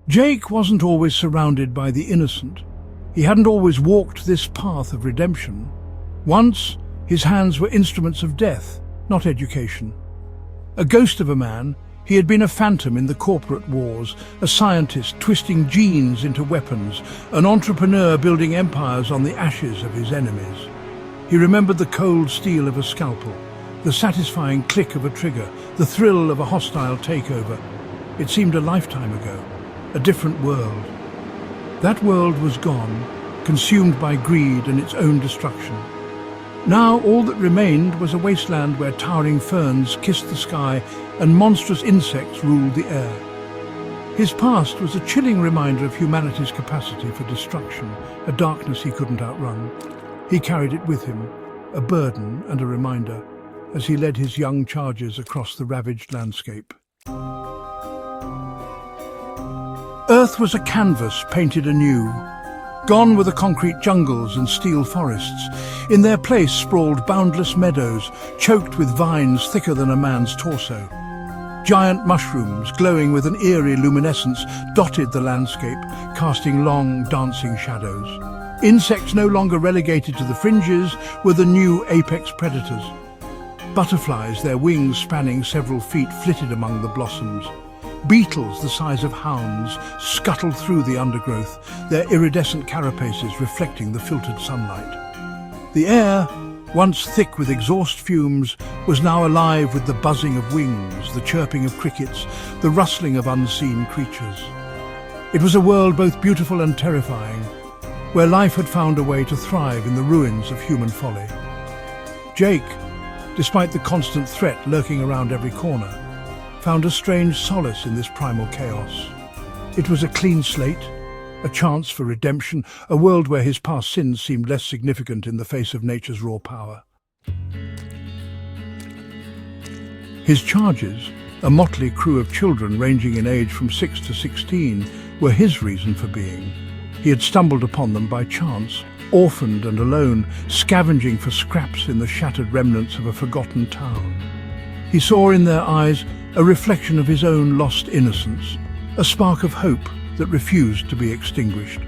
Jake wasn't always surrounded by the innocent. He hadn't always walked this path of redemption. Once, his hands were instruments of death, not education. A ghost of a man, he had been a phantom in the corporate wars, a scientist twisting genes into weapons, an entrepreneur building empires on the ashes of his enemies. He remembered the cold steel of a scalpel, the satisfying click of a trigger, the thrill of a hostile takeover. It seemed a lifetime ago, a different world. That world was gone, consumed by greed and its own destruction. Now all that remained was a wasteland where towering ferns kissed the sky and monstrous insects ruled the air. His past was a chilling reminder of humanity's capacity for destruction, a darkness he couldn't outrun. He carried it with him, a burden and a reminder, as he led his young charges across the ravaged landscape. Earth was a canvas painted anew. Gone were the concrete jungles and steel forests. In their place sprawled boundless meadows, choked with vines thicker than a man's torso. Giant mushrooms, glowing with an eerie luminescence, dotted the landscape, casting long, dancing shadows. Insects no longer relegated to the fringes were the new apex predators. Butterflies, their wings spanning several feet, flitted among the blossoms. Beetles the size of hounds scuttled through the undergrowth, their iridescent carapaces reflecting the filtered sunlight. The air, once thick with exhaust fumes, was now alive with the buzzing of wings, the chirping of crickets, the rustling of unseen creatures. It was a world both beautiful and terrifying, where life had found a way to thrive in the ruins of human folly. Jake, despite the constant threat lurking around every corner, found a strange solace in this primal chaos. It was a clean slate, a chance for redemption, a world where his past sins seemed less significant in the face of nature's raw power. His charges, a motley crew of children ranging in age from 6 to 16, were his reason for being. He had stumbled upon them by chance, orphaned and alone, scavenging for scraps in the shattered remnants of a forgotten town. He saw in their eyes a reflection of his own lost innocence, a spark of hope that refused to be extinguished.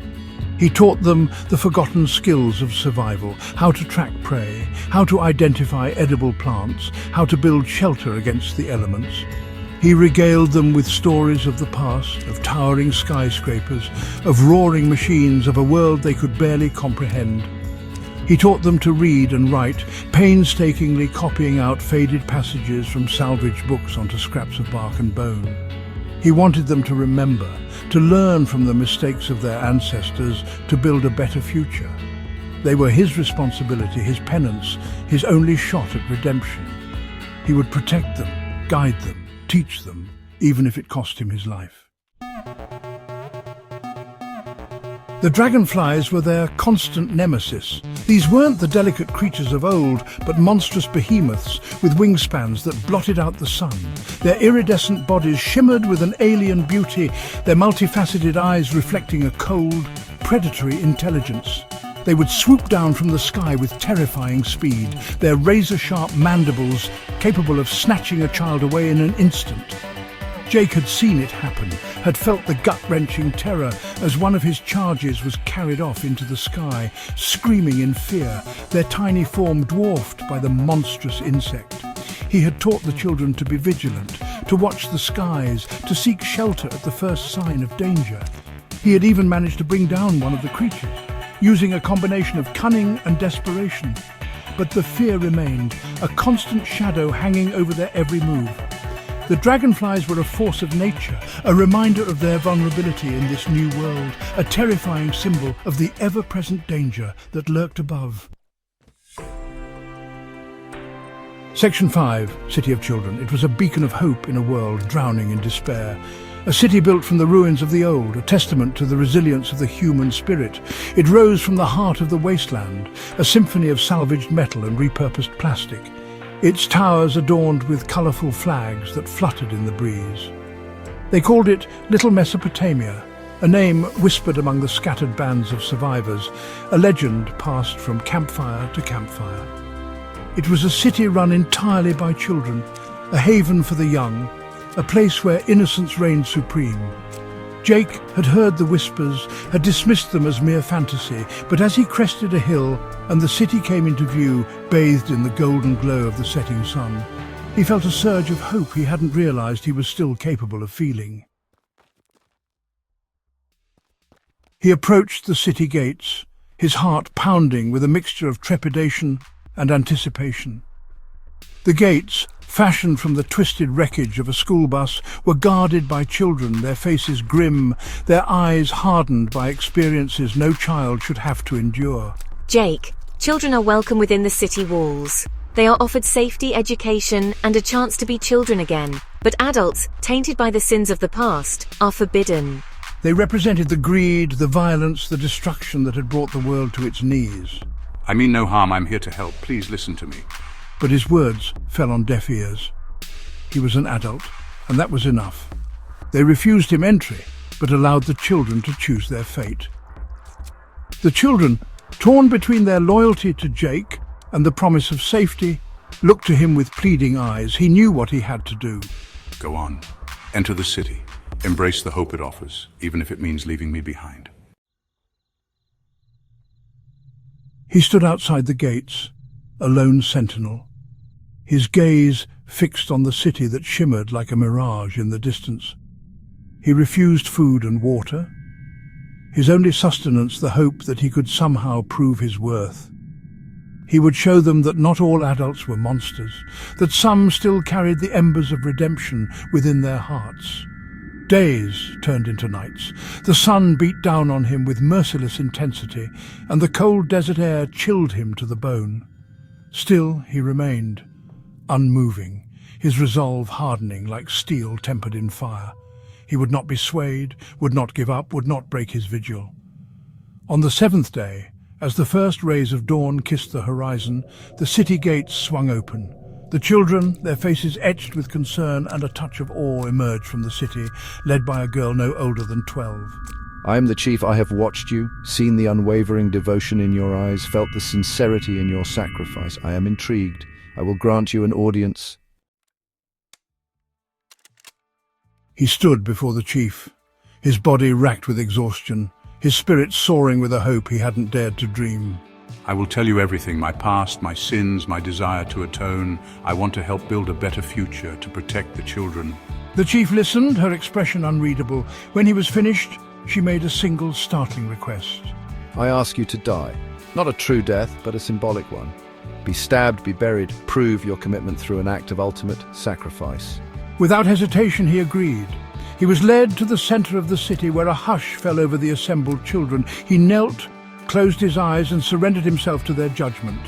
He taught them the forgotten skills of survival, how to track prey, how to identify edible plants, how to build shelter against the elements. He regaled them with stories of the past, of towering skyscrapers, of roaring machines, of a world they could barely comprehend. He taught them to read and write, painstakingly copying out faded passages from salvaged books onto scraps of bark and bone. He wanted them to remember, to learn from the mistakes of their ancestors, to build a better future. They were his responsibility, his penance, his only shot at redemption. He would protect them, guide them, teach them, even if it cost him his life. The dragonflies were their constant nemesis. These weren't the delicate creatures of old, but monstrous behemoths with wingspans that blotted out the sun. Their iridescent bodies shimmered with an alien beauty, their multifaceted eyes reflecting a cold, predatory intelligence. They would swoop down from the sky with terrifying speed, their razor-sharp mandibles capable of snatching a child away in an instant. Jake had seen it happen, had felt the gut-wrenching terror as one of his charges was carried off into the sky, screaming in fear, their tiny form dwarfed by the monstrous insect. He had taught the children to be vigilant, to watch the skies, to seek shelter at the first sign of danger. He had even managed to bring down one of the creatures, using a combination of cunning and desperation. But the fear remained, a constant shadow hanging over their every move. The dragonflies were a force of nature, a reminder of their vulnerability in this new world, a terrifying symbol of the ever-present danger that lurked above. Section 5, City of Children. It was a beacon of hope in a world drowning in despair. A city built from the ruins of the old, a testament to the resilience of the human spirit. It rose from the heart of the wasteland, a symphony of salvaged metal and repurposed plastic. Its towers adorned with colourful flags that fluttered in the breeze. They called it Little Mesopotamia, a name whispered among the scattered bands of survivors, a legend passed from campfire to campfire. It was a city run entirely by children, a haven for the young, a place where innocence reigned supreme. Jake had heard the whispers, had dismissed them as mere fantasy, but as he crested a hill and the city came into view, bathed in the golden glow of the setting sun, he felt a surge of hope he hadn't realized he was still capable of feeling. He approached the city gates, his heart pounding with a mixture of trepidation and anticipation. The gates, fashioned from the twisted wreckage of a school bus, were guarded by children, their faces grim, their eyes hardened by experiences no child should have to endure. Jake, children are welcome within the city walls. They are offered safety, education, and a chance to be children again. But adults, tainted by the sins of the past, are forbidden. They represented the greed, the violence, the destruction that had brought the world to its knees. I mean no harm, I'm here to help. Please listen to me. But his words fell on deaf ears. He was an adult, and that was enough. They refused him entry, but allowed the children to choose their fate. The children, torn between their loyalty to Jake and the promise of safety, looked to him with pleading eyes. He knew what he had to do. Go on. Enter the city. Embrace the hope it offers, even if it means leaving me behind. He stood outside the gates, a lone sentinel, his gaze fixed on the city that shimmered like a mirage in the distance. He refused food and water, his only sustenance the hope that he could somehow prove his worth. He would show them that not all adults were monsters, that some still carried the embers of redemption within their hearts. Days turned into nights. The sun beat down on him with merciless intensity, and the cold desert air chilled him to the bone. Still he remained, unmoving, his resolve hardening like steel tempered in fire. He would not be swayed, would not give up, would not break his vigil. On the seventh day, as the first rays of dawn kissed the horizon, the city gates swung open. The children, their faces etched with concern and a touch of awe, emerged from the city, led by a girl no older than 12. I am the chief. I have watched you, seen the unwavering devotion in your eyes, felt the sincerity in your sacrifice. I am intrigued. I will grant you an audience. He stood before the chief, his body racked with exhaustion, his spirit soaring with a hope he hadn't dared to dream. I will tell you everything, my past, my sins, my desire to atone. I want to help build a better future, to protect the children. The chief listened, her expression unreadable. When he was finished, she made a single startling request. I ask you to die. Not a true death, but a symbolic one. Be stabbed, be buried, prove your commitment through an act of ultimate sacrifice. Without hesitation, he agreed. He was led to the center of the city where a hush fell over the assembled children. He knelt, closed his eyes and surrendered himself to their judgment.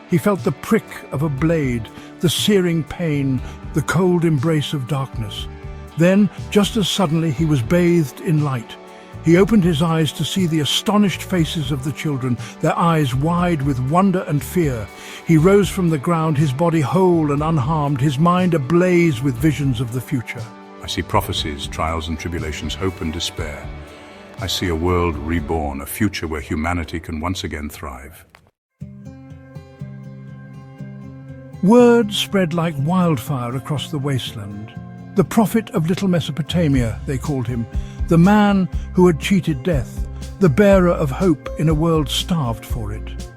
He felt the prick of a blade, the searing pain, the cold embrace of darkness. Then, just as suddenly, he was bathed in light. He opened his eyes to see the astonished faces of the children, their eyes wide with wonder and fear. He rose from the ground, his body whole and unharmed, his mind ablaze with visions of the future. I see prophecies, trials and tribulations, hope and despair. I see a world reborn, a future where humanity can once again thrive. Word spread like wildfire across the wasteland. The prophet of Little Mesopotamia, they called him, the man who had cheated death, the bearer of hope in a world starved for it.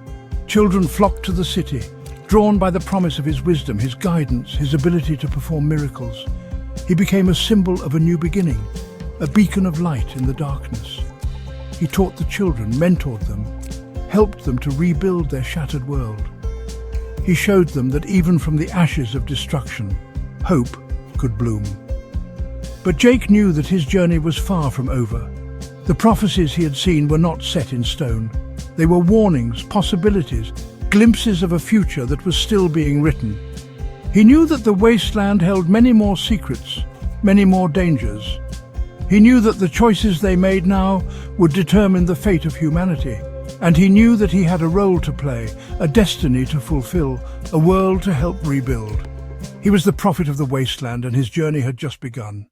Children flocked to the city, drawn by the promise of his wisdom, his guidance, his ability to perform miracles. He became a symbol of a new beginning, a beacon of light in the darkness. He taught the children, mentored them, helped them to rebuild their shattered world. He showed them that even from the ashes of destruction, hope could bloom. But Jake knew that his journey was far from over. The prophecies he had seen were not set in stone. They were warnings, possibilities, glimpses of a future that was still being written. He knew that the wasteland held many more secrets, many more dangers. He knew that the choices they made now would determine the fate of humanity. And he knew that he had a role to play, a destiny to fulfill, a world to help rebuild. He was the prophet of the wasteland, and his journey had just begun.